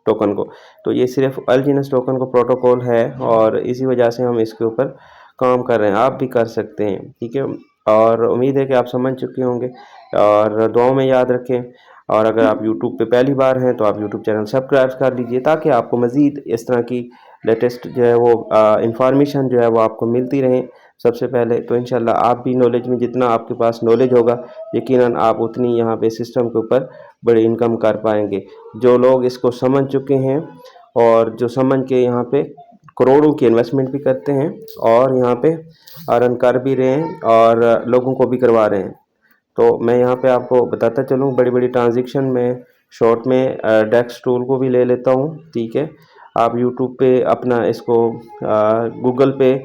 टोकन को, तो ये सिर्फ अल्जीनस टोकन को प्रोटोकॉल है और इसी वजह से हम इसके ऊपर काम कर रहे हैं। आप भी कर सकते हैं। ठीक है, और उम्मीद है कि आप समझ चुके होंगे और दुआओं में याद रखें। और अगर आप यूट्यूब पे पहली बार हैं तो आप यूट्यूब चैनल सब्सक्राइब कर लीजिए ताकि आपको मज़ीद इस तरह की लेटेस्ट जो है वो इंफॉर्मेशन जो है वो आपको मिलती रहे सबसे पहले। तो इंशाल्लाह आप भी नॉलेज में जितना आपके पास नॉलेज होगा यकीनन आप उतनी यहाँ पे सिस्टम के ऊपर बड़ी इनकम कर पाएंगे। जो लोग इसको समझ चुके हैं और जो समझ के यहाँ पे करोड़ों की इन्वेस्टमेंट भी करते हैं और यहाँ पे अर्न कर भी रहे हैं और लोगों को भी करवा रहे हैं। तो मैं यहाँ पे आपको बताता चलूँ बड़ी बड़ी ट्रांजेक्शन में शॉर्ट में डेक्स टूल को भी ले लेता हूँ। ठीक है, आप यूट्यूब पे अपना इसको गूगल पे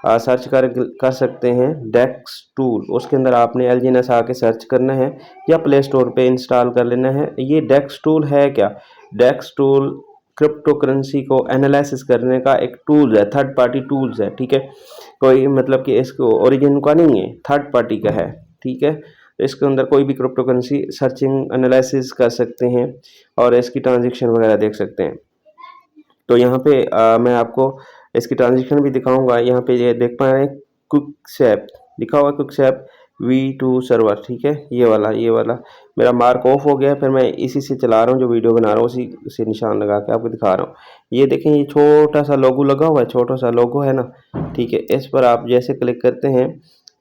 सर्च कर सकते हैं डेक्स टूल, उसके अंदर आपने एलजीएनएस आके सर्च करना है या प्ले स्टोर पे इंस्टॉल कर लेना है। ये डेक्स टूल है क्या? डेक्स टूल क्रिप्टो करेंसी को एनालिसिस करने का एक टूल है, थर्ड पार्टी टूल्स है। ठीक है, कोई मतलब कि इसको ओरिजिन का नहीं है, थर्ड पार्टी का है। ठीक है, इसके अंदर कोई भी क्रिप्टो करेंसी सर्चिंग एनालिसिस कर सकते हैं और इसकी ट्रांजेक्शन वगैरह देख सकते हैं। तो यहाँ पे मैं आपको इसकी ट्रांजेक्शन भी दिखाऊंगा। यहाँ पे ये देख पा रहे हैं क्विकस्वैप लिखा हुआ, क्विकस्वैप V2 सर्वर। ठीक है, ये वाला मेरा मार्क ऑफ हो गया, फिर मैं इसी से चला रहा हूँ, जो वीडियो बना रहा हूँ उसी से निशान लगा के आपको दिखा रहा हूँ। ये देखें, ये छोटा सा लोगो लगा हुआ है, छोटा सा लोगो है ना। ठीक है, इस पर आप जैसे क्लिक करते हैं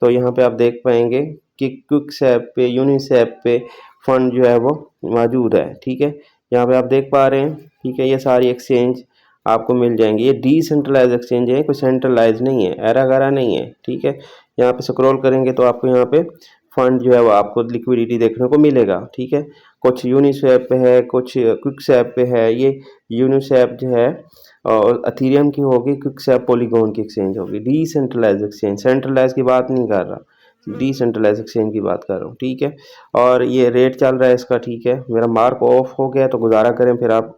तो यहाँ पे आप देख पाएंगे कि क्विकस्वैप पे यूनिस्वैप पे फंड जो है वो मौजूद है। ठीक है, यहाँ पे आप देख पा रहे हैं। ठीक है, ये सारी एक्सचेंज आपको मिल जाएंगी। ये डिसेंट्रलाइज एक्सचेंज है, कोई सेंट्रलाइज नहीं है, एरा गैरा नहीं है। ठीक है, यहाँ पे स्क्रॉल करेंगे तो आपको यहाँ पे फंड जो है वो आपको लिक्विडिटी देखने को मिलेगा। ठीक है, कुछ यूनिस्वैप पे है, कुछ क्विकस्वैप पे है। ये यूनिस्वैप जो है और अथीरियम की होगी, क्विकस्वैप पॉलीगॉन की एक्सचेंज होगी। डिसेंट्रलाइज एक्सचेंज, सेंट्रलाइज की बात नहीं कर रहा, डिसेंट्रलाइज एक्सचेंज की बात कर रहा हूँ। ठीक है, और ये रेट चल रहा है इसका। ठीक है, मेरा मार्क ऑफ हो गया तो गुजारा करें फिर आप,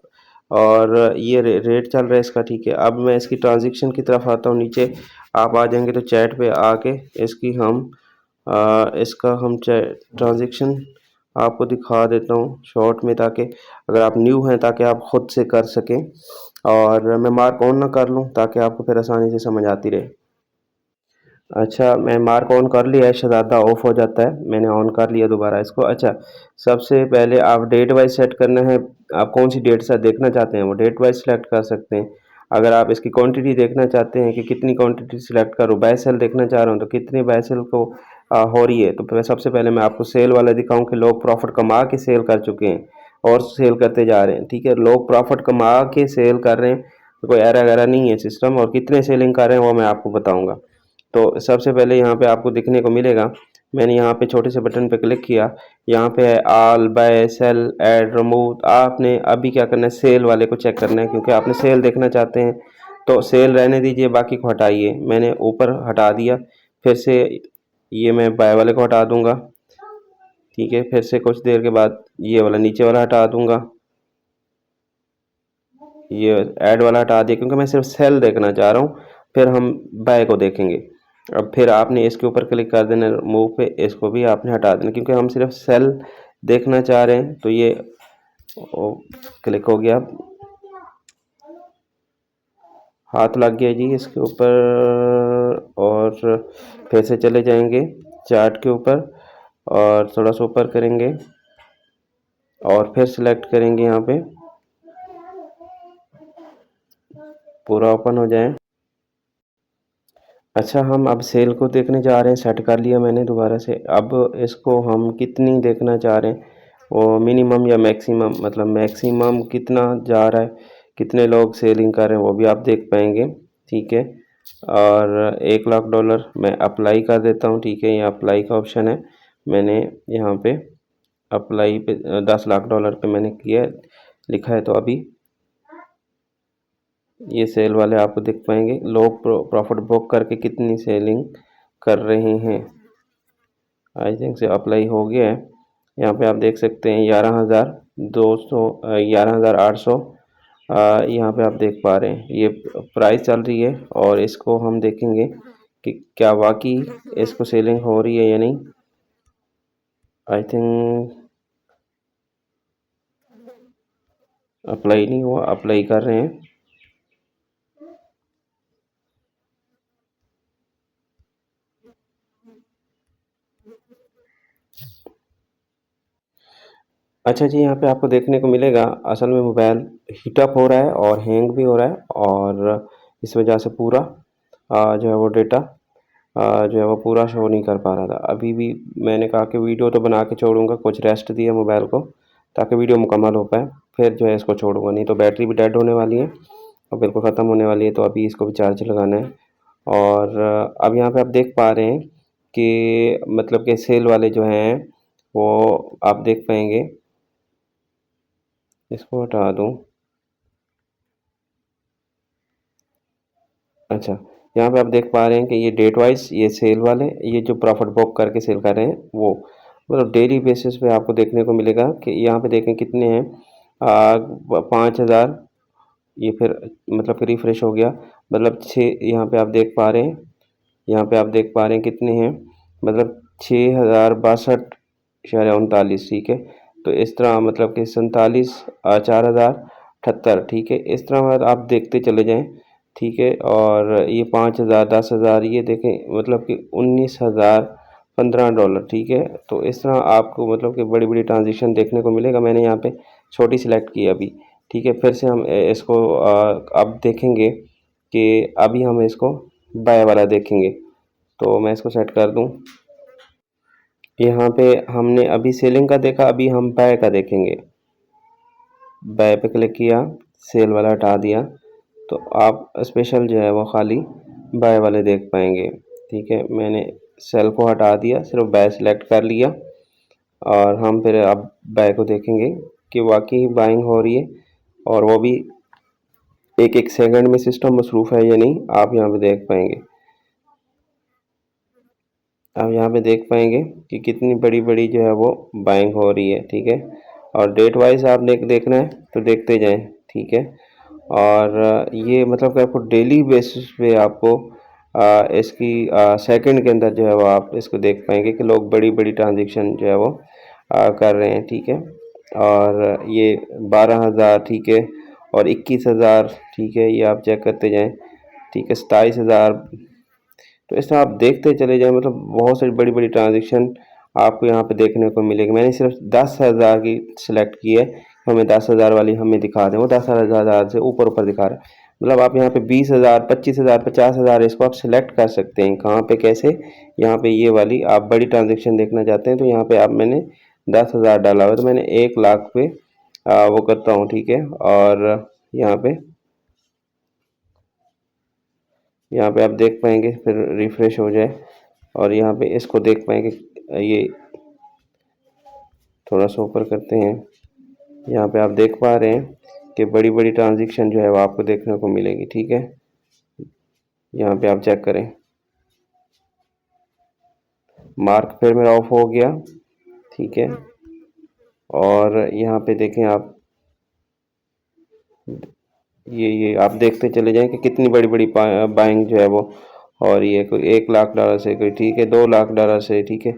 और ये रेट चल रहा है इसका। ठीक है, अब मैं इसकी ट्रांजेक्शन की तरफ आता हूँ। नीचे आप आ जाएंगे तो चैट पे आके इसका हम ट्रांजेक्शन आपको दिखा देता हूँ शॉर्ट में, ताकि अगर आप न्यू हैं ताकि आप ख़ुद से कर सकें। और मैं मार्क ऑन ना कर लूँ ताकि आपको फिर आसानी से समझ आती रहे। अच्छा, मैं मार्क ऑन कर लिया है, शहज़ादा ऑफ हो जाता है, मैंने ऑन कर लिया दोबारा इसको। अच्छा, सबसे पहले आप डेट वाइज सेट करना है, आप कौन सी डेट से देखना चाहते हैं वो डेट वाइज सेलेक्ट कर सकते हैं। अगर आप इसकी क्वांटिटी देखना चाहते हैं कि कितनी क्वांटिटी सिलेक्ट करूँ, बाय सेल देखना चाह रहा हूँ तो कितनी बाय सेल को हो रही है, तो सबसे पहले मैं आपको सेल वाला दिखाऊँ कि लोग प्रॉफिट कमा के सेल कर चुके हैं और सेल करते जा रहे हैं। ठीक है, लोग प्रॉफिट कमा के सेल कर रहे हैं, तो कोई एरर वगैरह नहीं है सिस्टम, और कितने सेलिंग कर रहे हैं वो मैं आपको बताऊँगा। तो सबसे पहले यहाँ पे आपको दिखने को मिलेगा मैंने यहाँ पे छोटे से बटन पे क्लिक किया, यहाँ पे है all, buy, sell, add, remove. आपने अभी क्या करना है, सेल वाले को चेक करना है, क्योंकि आपने सेल देखना चाहते हैं तो सेल रहने दीजिए, बाकी को हटाइए। मैंने ऊपर हटा दिया, फिर से ये मैं बाय वाले को हटा दूंगा, ठीक है। फिर से कुछ देर के बाद ये वाला नीचे वाला हटा दूंगा, ये ऐड वाला हटा दिया, क्योंकि मैं सिर्फ सेल देखना चाह रहा हूँ, फिर हम बाय को देखेंगे। अब फिर आपने इसके ऊपर क्लिक कर देना, मूव पे, इसको भी आपने हटा देना, क्योंकि हम सिर्फ सेल देखना चाह रहे हैं। तो ये क्लिक हो गया, हाथ लग गया जी इसके ऊपर। और फिर से चले जाएंगे चार्ट के ऊपर और थोड़ा सा ऊपर करेंगे और फिर सिलेक्ट करेंगे, यहाँ पे पूरा ओपन हो जाए। अच्छा, हम अब सेल को देखने जा रहे हैं, सेट कर लिया मैंने दोबारा से। अब इसको हम कितनी देखना चाह रहे हैं, वो मिनिमम या मैक्सिमम, मतलब मैक्सिमम कितना जा रहा है, कितने लोग सेलिंग कर रहे हैं, वो भी आप देख पाएंगे, ठीक है। और $1,00,000 मैं अप्लाई कर देता हूँ, ठीक है। ये अप्लाई का ऑप्शन है, मैंने यहाँ पे अप्लाई पे $10,00,000 पे मैंने किया, लिखा है। तो अभी ये सेल वाले आपको दिख पाएंगे, लोग प्रॉफिट बुक करके कितनी सेलिंग कर रहे हैं। आई थिंक से अप्लाई हो गया है। यहाँ पे आप देख सकते हैं 11,200, 11,800 यहाँ पे आप देख पा रहे हैं, ये प्राइस चल रही है। और इसको हम देखेंगे कि क्या वाकई इसको सेलिंग हो रही है या नहीं। आई थिंक अप्लाई नहीं हुआ, अप्लाई कर रहे हैं। अच्छा जी, यहाँ पे आपको देखने को मिलेगा असल में मोबाइल हीटअप हो रहा है और हैंग भी हो रहा है, और इस वजह से पूरा जो है वो डेटा जो है वो पूरा शो नहीं कर पा रहा था। अभी भी मैंने कहा कि वीडियो तो बना के छोड़ूंगा, कुछ रेस्ट दिया मोबाइल को ताकि वीडियो मुकम्मल हो पाए, फिर जो है इसको छोड़ूंगा, नहीं तो बैटरी भी डेड होने वाली है और बिल्कुल ख़त्म होने वाली है। तो अभी इसको भी चार्ज लगाना है। और अब यहाँ पे आप देख पा रहे हैं कि मतलब कि सेल वाले जो हैं वो आप देख पाएंगे, इसको हटा दूँ। अच्छा, यहाँ पे आप देख पा रहे हैं कि ये डेट वाइज, ये सेल वाले, ये जो प्रॉफिट बुक करके सेल कर रहे हैं वो मतलब डेली बेसिस पे आपको देखने को मिलेगा कि यहाँ पे देखें कितने हैं, 5,000। ये फिर मतलब कि रिफ्रेश हो गया, मतलब 6। यहाँ पे आप देख पा रहे हैं, यहाँ पे आप देख पा रहे हैं कितने हैं, मतलब 6,062.39, ठीक है। तो इस तरह मतलब कि 47, 4,078, ठीक है। इस तरह मतलब आप देखते चले जाएं, ठीक है। और ये 5,000, 10,000, ये देखें मतलब कि 19,000, $15, ठीक है। तो इस तरह आपको मतलब कि बड़ी बड़ी ट्रांजेक्शन देखने को मिलेगा। मैंने यहाँ पे छोटी सिलेक्ट की अभी, ठीक है। फिर से हम इसको अब देखेंगे कि अभी हम इसको बाय वाला देखेंगे। तो मैं इसको सेट कर दूं। यहाँ पे हमने अभी सेलिंग का देखा, अभी हम बाय का देखेंगे। बाय पे क्लिक किया, सेल वाला हटा दिया, तो आप स्पेशल जो है वो खाली बाय वाले देख पाएंगे, ठीक है। मैंने सेल को हटा दिया, सिर्फ बाय सेलेक्ट कर लिया, और हम फिर अब बाय को देखेंगे कि वाकई बाइंग हो रही है, और वो भी एक एक सेकंड में सिस्टम मसरूफ़ है या नहीं, आप यहाँ पे देख पाएंगे। आप यहाँ पे देख पाएंगे कि कितनी बड़ी बड़ी जो है वो बाइंग हो रही है, ठीक है। और डेट वाइज आप देखना है तो देखते जाएं, ठीक है। और ये मतलब कि आपको डेली बेसिस पे आपको इसकी सेकंड के अंदर जो है वो आप इसको देख पाएंगे कि लोग बड़ी बड़ी ट्रांजेक्शन जो है वो कर रहे हैं, ठीक है। और ये 12,000, ठीक है, और 21,000, ठीक है, ये आप चेक करते जाएं, ठीक है। 27,000। तो इस तरह आप देखते चले जाएं, मतलब बहुत सारी बड़ी बड़ी ट्रांजेक्शन आपको यहाँ पे देखने को मिलेगी। मैंने सिर्फ 10,000 की सिलेक्ट की है, हमें 10,000 वाली हमें दिखा दें, वो 10,000 से ऊपर ऊपर दिखा रहा है। मतलब आप यहाँ पे 20,000, 25,000, 50,000 इसको आप सिलेक्ट कर सकते हैं। कहाँ पे कैसे, यहाँ पे ये वाली आप बड़ी ट्रांजेक्शन देखना चाहते हैं तो यहाँ पे आप मैंने 10,000 डाला हुआ है, तो मैंने 1,00,000 पे वो करता हूँ, ठीक है। और यहाँ पे आप देख पाएंगे, फिर रिफ्रेश हो जाए और यहाँ पे इसको देख पाएंगे ये थोड़ा सा ऊपर करते हैं। यहाँ पे आप देख पा रहे हैं कि बड़ी बड़ी ट्रांजैक्शन जो है वो आपको देखने को मिलेगी। ठीक है, यहाँ पे आप चेक करें, मार्क फिर मेरा ऑफ हो गया। ठीक है, और यहाँ पे देखें आप, ये आप देखते चले जाएं कि कितनी बड़ी बड़ी बाइंग जो है वो, और ये कोई $1 लाख से, कोई ठीक है $2 लाख से। ठीक है,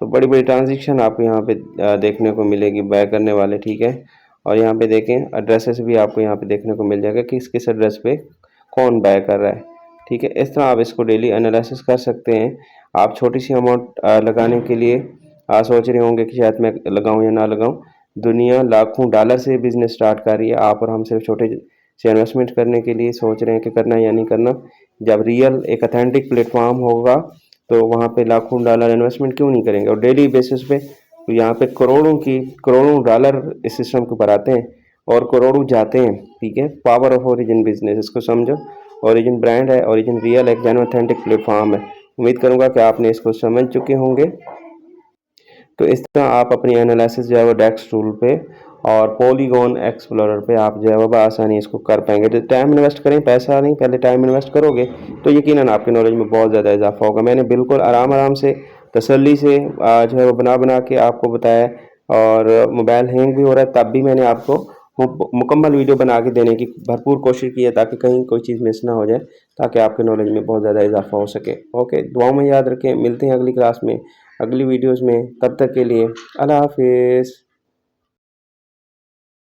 तो बड़ी बड़ी ट्रांजैक्शन आपको यहाँ पे देखने को मिलेगी बाय करने वाले। ठीक है, और यहाँ पे देखें एड्रेसेस भी आपको यहाँ पे देखने को मिल जाएगा कि किस एड्रेस पे कौन बाय कर रहा है। ठीक है, इस तरह आप इसको डेली एनालिसिस कर सकते हैं। आप छोटी सी अमाउंट लगाने के लिए सोच रहे होंगे कि शायद मैं लगाऊं या ना लगाऊं। दुनिया लाखों डॉलर से बिजनेस स्टार्ट कर रही है, आप और हम सिर्फ छोटे से इन्वेस्टमेंट करने के लिए सोच रहे हैं कि करना या नहीं करना। जब रियल एक अथेंटिक प्लेटफॉर्म होगा तो वहाँ पे लाखों डॉलर इन्वेस्टमेंट क्यों नहीं करेंगे, और डेली बेसिस पे तो यहाँ पे करोड़ों डॉलर इस सिस्टम के ऊपर आते हैं और करोड़ों जाते हैं। ठीक है, पावर ऑफ ओरिजिन बिजनेस, इसको समझो। ओरिजिन ब्रांड है, ओरिजिन रियल एक जेन्युइन ऑथेंटिक प्लेटफॉर्म है। उम्मीद करूंगा कि आपने इसको समझ चुके होंगे। तो इस तरह आप अपनी एनालिसिस जो है वो डेक्स टूल पे और पॉलीगॉन एक्सप्लोरर पे आप जो है वो आसानी इसको कर पाएंगे। तो टाइम इन्वेस्ट करें, पैसा नहीं, पहले टाइम इन्वेस्ट करोगे तो यकीनन आपके नॉलेज में बहुत ज़्यादा इजाफा होगा। मैंने बिल्कुल आराम आराम से तसल्ली से जो है वो बना के आपको बताया, और मोबाइल हैंग भी हो रहा है तब भी मैंने आपको मुकम्मल वीडियो बना के देने की भरपूर कोशिश की है ताकि कहीं कोई चीज़ मिस ना हो जाए, ताकि आपके नॉलेज में बहुत ज़्यादा इजाफा हो सके। ओके, दुआओं में याद रखें, मिलते हैं अगली क्लास में, अगली वीडियोस में। तब तक के लिए अल्लाह हाफिज़।